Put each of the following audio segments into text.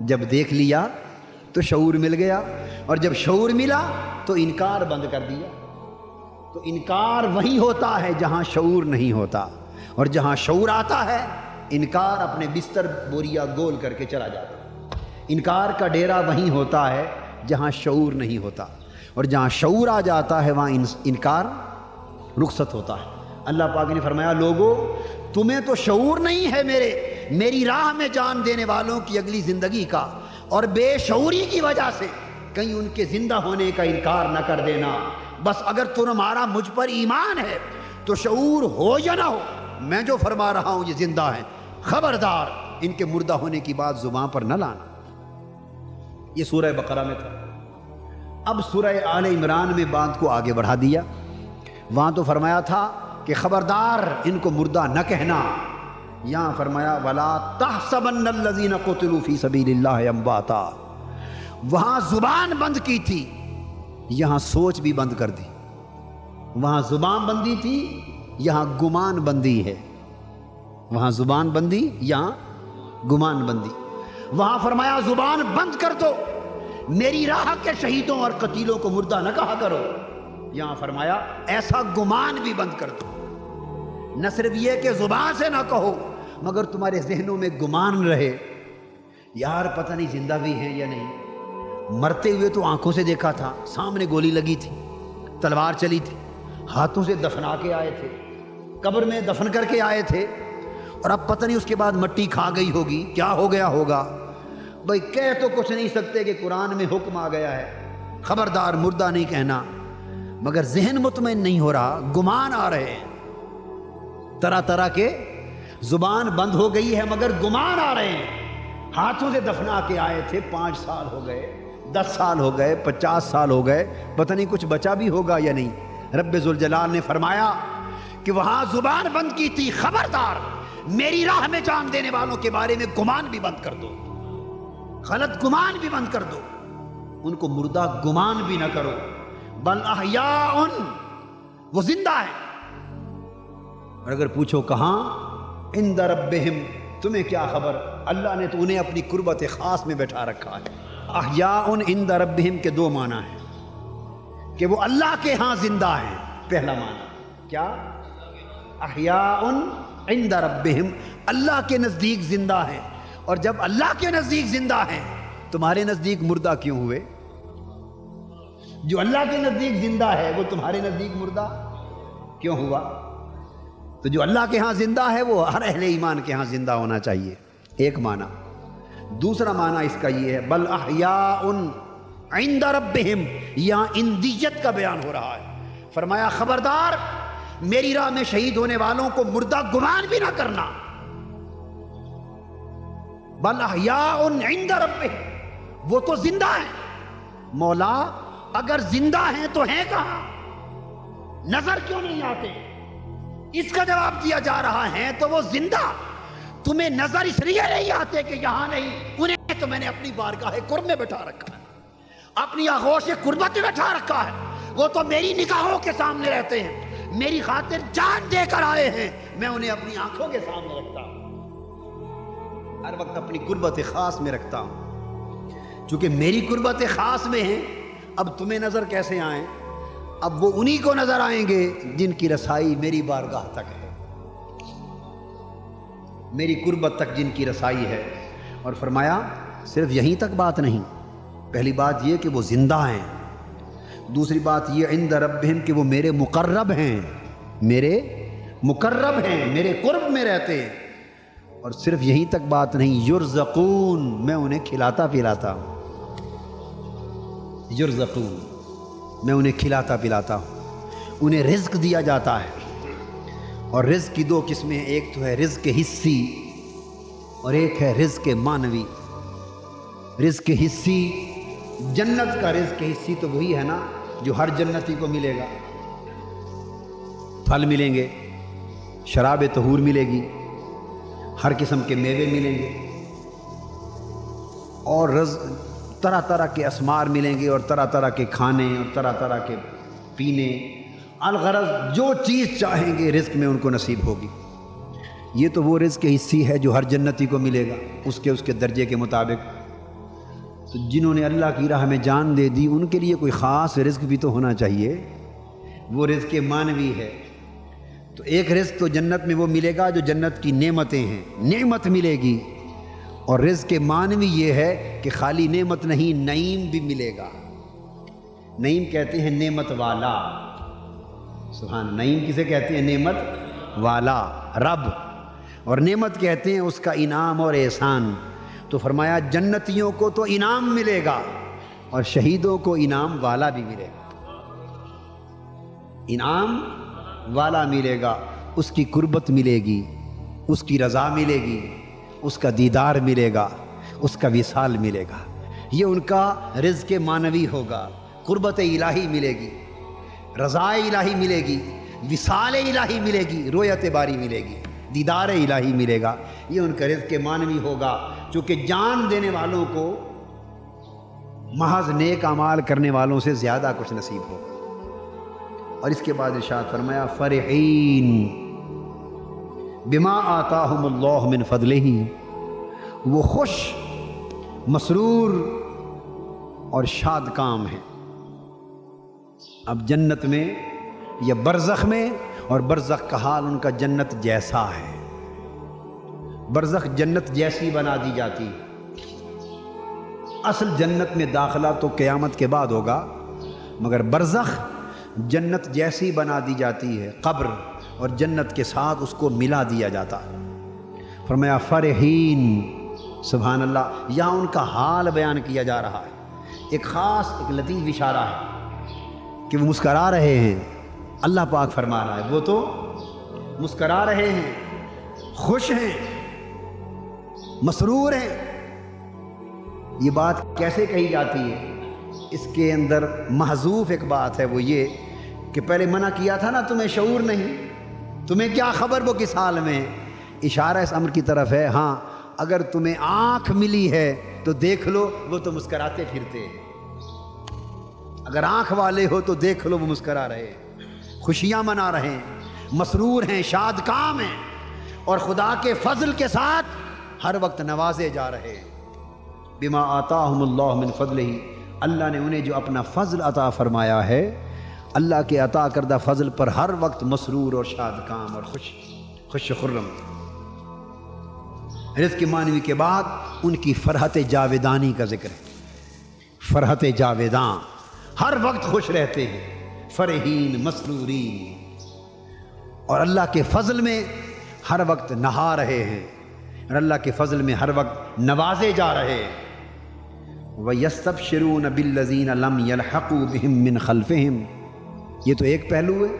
جب دیکھ لیا تو شعور مل گیا، اور جب شعور ملا تو انکار بند کر دیا۔ تو انکار وہی ہوتا ہے جہاں شعور نہیں ہوتا، اور جہاں شعور آتا ہے انکار اپنے بستر بوریا گول کر کے چلا جاتا ہے۔ انکار کا ڈیرا وہیں ہوتا ہے جہاں شعور نہیں ہوتا، اور جہاں شعور آ جاتا ہے وہاں انکار رخصت ہوتا ہے۔ اللہ پاک نے فرمایا لوگو تمہیں تو شعور نہیں ہے میری راہ میں جان دینے والوں کی اگلی زندگی کا، اور بے شعوری کی وجہ سے کہیں ان کے زندہ ہونے کا انکار نہ کر دینا۔ بس اگر تمہارا مجھ پر ایمان ہے تو شعور ہو یا نہ ہو، میں جو فرما رہا ہوں یہ زندہ ہیں، خبردار ان کے مردہ ہونے کی بات زبان پر نہ لانا۔ یہ سورہ بقرہ میں تھا۔ اب سورہ آل عمران میں بات کو آگے بڑھا دیا۔ وہاں تو فرمایا تھا کہ خبردار ان کو مردہ نہ کہنا، یہاں فرمایا وَلَا تَحْسَبَنَّ الَّذِينَ قُتِلُوا فِي سَبِيلِ اللَّهِ أَمْوَاتًا۔ وہاں زبان بند کی تھی، یہاں سوچ بھی بند کر دی۔ وہاں زبان بندی تھی، یہاں گمان بندی ہے۔ وہاں زبان بندی، یہاں گمان بندی۔ وہاں فرمایا زبان بند کر دو، میری راہ کے شہیدوں اور قتیلوں کو مردہ نہ کہا کرو۔ یہاں فرمایا ایسا گمان بھی بند کر دو، نہ صرف یہ کہ زبان سے نہ کہو مگر تمہارے ذہنوں میں گمان رہے، یار پتہ نہیں زندہ بھی ہیں یا نہیں۔ مرتے ہوئے تو آنکھوں سے دیکھا تھا، سامنے گولی لگی تھی، تلوار چلی تھی، ہاتھوں سے دفنا کے آئے تھے، قبر میں دفن کر کے آئے تھے، اور اب پتہ نہیں اس کے بعد مٹی کھا گئی ہوگی، کیا ہو گیا ہوگا۔ بھائی کہہ تو کچھ نہیں سکتے کہ قرآن میں حکم آ گیا ہے خبردار مردہ نہیں کہنا، مگر ذہن مطمئن نہیں ہو رہا، گمان آ رہے ہیں طرح طرح کے۔ زبان بند ہو گئی ہے مگر گمان آ رہے ہیں۔ ہاتھوں سے دفنا کے آئے تھے، 5 سال ہو گئے، 10 سال ہو گئے، 50 سال ہو گئے، پتہ نہیں کچھ بچا بھی ہوگا یا نہیں۔ رب ذوالجلال نے فرمایا کہ وہاں زبان بند کی تھی، خبردار میری راہ میں جان دینے والوں کے بارے میں گمان بھی بند کر دو، غلط گمان بھی بند کر دو، ان کو مردہ گمان بھی نہ کرو۔ بل احیاء، وہ زندہ ہیں۔ اور اگر پوچھو کہاں، عند ربہم، تمہیں کیا خبر، اللہ نے تو انہیں اپنی قربت خاص میں بیٹھا رکھا ہے۔ احیاء عند ربہم کے 2 معنی ہیں کہ وہ اللہ کے ہاں زندہ ہیں۔ پہلا معنی کیا، احیاء عند ربہم، اللہ کے نزدیک زندہ ہیں۔ اور جب اللہ کے نزدیک زندہ ہیں تمہارے نزدیک مردہ کیوں ہوئے؟ جو اللہ کے نزدیک زندہ ہے وہ تمہارے نزدیک مردہ کیوں ہوا؟ تو جو اللہ کے ہاں زندہ ہے وہ ہر اہل ایمان کے ہاں زندہ ہونا چاہیے، ایک معنی۔ دوسرا معنی اس کا یہ ہے بل احیاء عند ربہم، یہاں اندیت کا بیان ہو رہا ہے۔ فرمایا خبردار میری راہ میں شہید ہونے والوں کو مردہ گمان بھی نہ کرنا۔ بل احیاء عند ربہم، وہ تو زندہ ہیں۔ مولا اگر زندہ ہیں تو ہیں کہاں؟ نظر کیوں نہیں آتے؟ اس کا جواب دیا جا رہا ہے تو وہ زندہ، تمہیں نظر اس لیے نہیں آتے کہ یہاں نہیں، انہیں تو میں نے اپنی بارگاہ قرب میں بٹھا رکھا ہے، اپنی آغوش قربت میں بٹھا رکھا ہے۔ وہ تو میری نگاہوں کے سامنے رہتے ہیں، میری خاطر جان دے کر آئے ہیں، میں انہیں اپنی آنکھوں کے سامنے رکھتا ہوں، ہر وقت اپنی قربت خاص میں رکھتا ہوں۔ چونکہ میری قربت خاص میں ہیں، اب تمہیں نظر کیسے آئیں؟ اب وہ انہی کو نظر آئیں گے جن کی رسائی میری بارگاہ تک ہے، میری قربت تک جن کی رسائی ہے۔ اور فرمایا صرف یہیں تک بات نہیں، پہلی بات یہ کہ وہ زندہ ہیں، دوسری بات یہ عند ربہم کہ وہ میرے مقرب ہیں، میرے مقرب ہیں، میرے قرب میں رہتے ہیں۔ اور صرف یہیں تک بات نہیں، یرزقون، میں انہیں کھلاتا پلاتا ہوں، یرزقون، میں انہیں کھلاتا پلاتا ہوں، انہیں رزق دیا جاتا ہے۔ اور رزق کی 2 قسمیں ہیں، ایک تو ہے رزق حصی اور ایک ہے رزق معنوی۔ رزق حصی، جنت کا رزق حصی تو وہی ہے نا جو ہر جنتی کو ملے گا، پھل ملیں گے، شراب طہور ملے گی، ہر قسم کے میوے ملیں گے، اور طرح طرح کے اسمار ملیں گے، اور طرح طرح کے کھانے اور طرح طرح کے پینے، الغرض جو چیز چاہیں گے رزق میں ان کو نصیب ہوگی۔ یہ تو وہ رزق حصی ہے جو ہر جنتی کو ملے گا، اس کے درجے کے مطابق۔ تو جنہوں نے اللہ کی راہ میں جان دے دی ان کے لیے کوئی خاص رزق بھی تو ہونا چاہیے، وہ رزق مانوی ہے۔ تو ایک رزق تو جنت میں وہ ملے گا جو جنت کی نعمتیں ہیں، نعمت ملے گی، اور رزق مانوی یہ ہے کہ خالی نعمت نہیں، نعیم بھی ملے گا۔ نعیم کہتے ہیں نعمت والا، سبحان، نعیم کسے کہتے ہیں؟ نعمت والا، رب، اور نعمت کہتے ہیں اس کا انعام اور احسان۔ تو فرمایا جنتیوں کو تو انعام ملے گا اور شہیدوں کو انعام والا بھی ملے گا، انعام والا ملے گا، اس کی قربت ملے گی، اس کی رضا ملے گی، اس کا دیدار ملے گا، اس کا وصال ملے گا۔ یہ ان کا رزق معنوی ہوگا، قربت الہی ملے گی، رضا الہی ملے گی، وصال الہی ملے گی، رویت باری ملے گی، دیدار الہی ملے گا۔ یہ ان کا رزق معنوی ہوگا، چونکہ جان دینے والوں کو محض نیک اعمال کرنے والوں سے زیادہ کچھ نصیب ہوگا۔ اور اس کے بعد ارشاد فرمایا فرحین بما آتاہم اللہ من فضلہ، وہ خوش، مسرور اور شاد کام ہیں۔ اب جنت میں یا برزخ میں، اور برزخ کا حال ان کا جنت جیسا ہے، برزخ جنت جیسی بنا دی جاتی ہے۔ اصل جنت میں داخلہ تو قیامت کے بعد ہوگا، مگر برزخ جنت جیسی بنا دی جاتی ہے، قبر اور جنت کے ساتھ اس کو ملا دیا جاتا ہے۔ فرمایا فرحین، سبحان اللہ، یہاں ان کا حال بیان کیا جا رہا ہے۔ ایک خاص، ایک لطیف اشارہ ہے کہ وہ مسکرا رہے ہیں۔ اللہ پاک فرما رہا ہے وہ تو مسکرا رہے ہیں، خوش ہیں، مسرور ہیں۔ یہ بات کیسے کہی جاتی ہے؟ اس کے اندر محذوف ایک بات ہے، وہ یہ کہ پہلے منع کیا تھا نا تمہیں شعور نہیں، تمہیں کیا خبر وہ کس حال میں۔ اشارہ اس امر کی طرف ہے، ہاں اگر تمہیں آنکھ ملی ہے تو دیکھ لو وہ تو مسکراتے پھرتے ہیں، اگر آنکھ والے ہو تو دیکھ لو وہ مسکرا رہے ہیں، خوشیاں منا رہے ہیں، مسرور ہیں، شاد کام ہیں، اور خدا کے فضل کے ساتھ ہر وقت نوازے جا رہے ہیں۔ بما آتاہم اللہ من فضلہ، اللہ نے انہیں جو اپنا فضل عطا فرمایا ہے، اللہ کے عطا کردہ فضل پر ہر وقت مسرور اور شاد کام اور خوش خرم۔ رزق معنوی کے بعد ان کی فرحت جاویدانی کا ذکر ہے، فرحت جاویداں، ہر وقت خوش رہتے ہیں، فرحین مسرورین، اور اللہ کے فضل میں ہر وقت نہا رہے ہیں، اور اللہ کے فضل میں ہر وقت نوازے جا رہے ہیں۔ وَيَسْتَبْشِرُونَ بِالَّذِينَ لَمْ يَلْحَقُوا بِهِم مِّنْ خَلْفِهِمْ، یہ تو ایک پہلو ہے،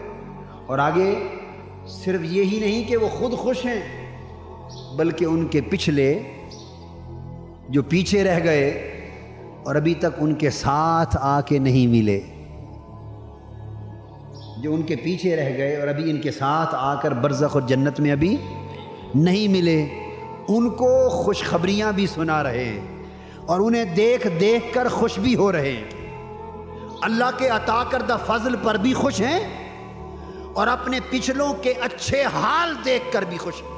اور آگے صرف یہی نہیں کہ وہ خود خوش ہیں، بلکہ ان کے پچھلے جو پیچھے رہ گئے اور ابھی تک ان کے ساتھ آ کے نہیں ملے، جو ان کے پیچھے رہ گئے اور ابھی ان کے ساتھ آ کر برزخ اور جنت میں ابھی نہیں ملے، ان کو خوشخبریاں بھی سنا رہے ہیں، اور انہیں دیکھ دیکھ کر خوش بھی ہو رہے ہیں، اللہ کے عطا کردہ فضل پر بھی خوش ہیں، اور اپنے پچھلوں کے اچھے حال دیکھ کر بھی خوش ہیں،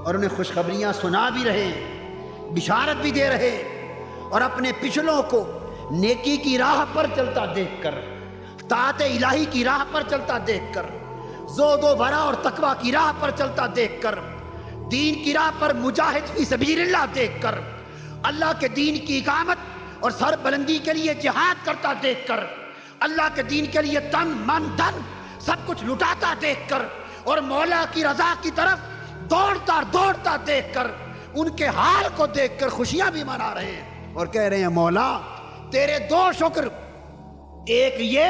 اور انہیں خوشخبریاں سنا بھی رہے ہیں، بشارت بھی دے رہے ہیں، اور اپنے پچھلوں کو نیکی کی راہ پر چلتا دیکھ کر، طاعت الہی کی راہ پر چلتا دیکھ کر، زہد و ورع اور تقوی کی راہ پر چلتا دیکھ کر، دین کی راہ پر مجاہد فی سبیل اللہ دیکھ کر، اللہ کے دین کی اقامت اور سر بلندی کے لیے جہاد کرتا دیکھ کر، اللہ کے دین کے لیے تن من دھن سب کچھ لٹاتا دیکھ کر، اور مولا کی رضا کی طرف دوڑتا دیکھ کر، ان کے حال کو دیکھ کر خوشیاں بھی منا رہے ہیں، اور کہہ رہے ہیں مولا تیرے دو شکر، ایک یہ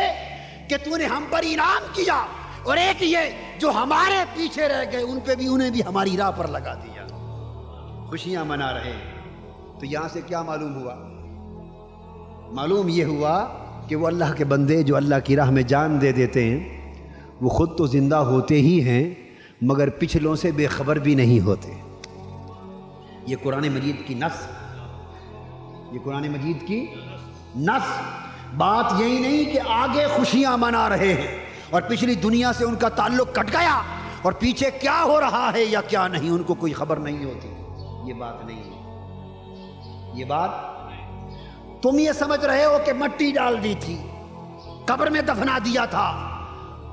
کہ تو نے ہم پر انعام کیا، اور ایک یہ جو ہمارے پیچھے رہ گئے ان پہ بھی انہیں بھی ہماری راہ پر لگا دیا، خوشیاں منا رہے ہیں۔ تو یہاں سے کیا معلوم ہوا؟ معلوم یہ ہوا کہ وہ اللہ کے بندے جو اللہ کی راہ میں جان دے دیتے ہیں، وہ خود تو زندہ ہوتے ہی ہیں مگر پچھلوں سے بے خبر بھی نہیں ہوتے۔ یہ قرآن مجید کی نص، یہ قرآن مجید کی نص، بات یہی نہیں کہ آگے خوشیاں منا رہے ہیں اور پچھلی دنیا سے ان کا تعلق کٹ گیا اور پیچھے کیا ہو رہا ہے یا کیا نہیں ان کو کوئی خبر نہیں ہوتی، یہ بات نہیں ہے، یہ بات تم یہ سمجھ رہے ہو کہ مٹی ڈال دی تھی، قبر میں دفنا دیا تھا،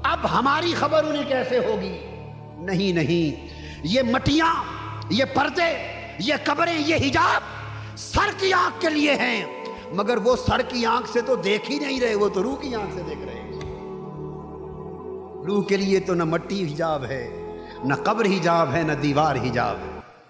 اب ہماری خبر انہیں کیسے ہوگی؟ نہیں نہیں، یہ مٹیاں، یہ پردے، یہ قبریں، یہ حجاب سر کی آنکھ کے لیے ہیں، مگر وہ سر کی آنکھ سے تو دیکھ ہی نہیں رہے، وہ تو روح کی آنکھ سے دیکھ رہے ہیں۔ روح کے لیے تو نہ مٹی حجاب ہے، نہ قبر حجاب ہے، نہ دیوار حجاب ہے۔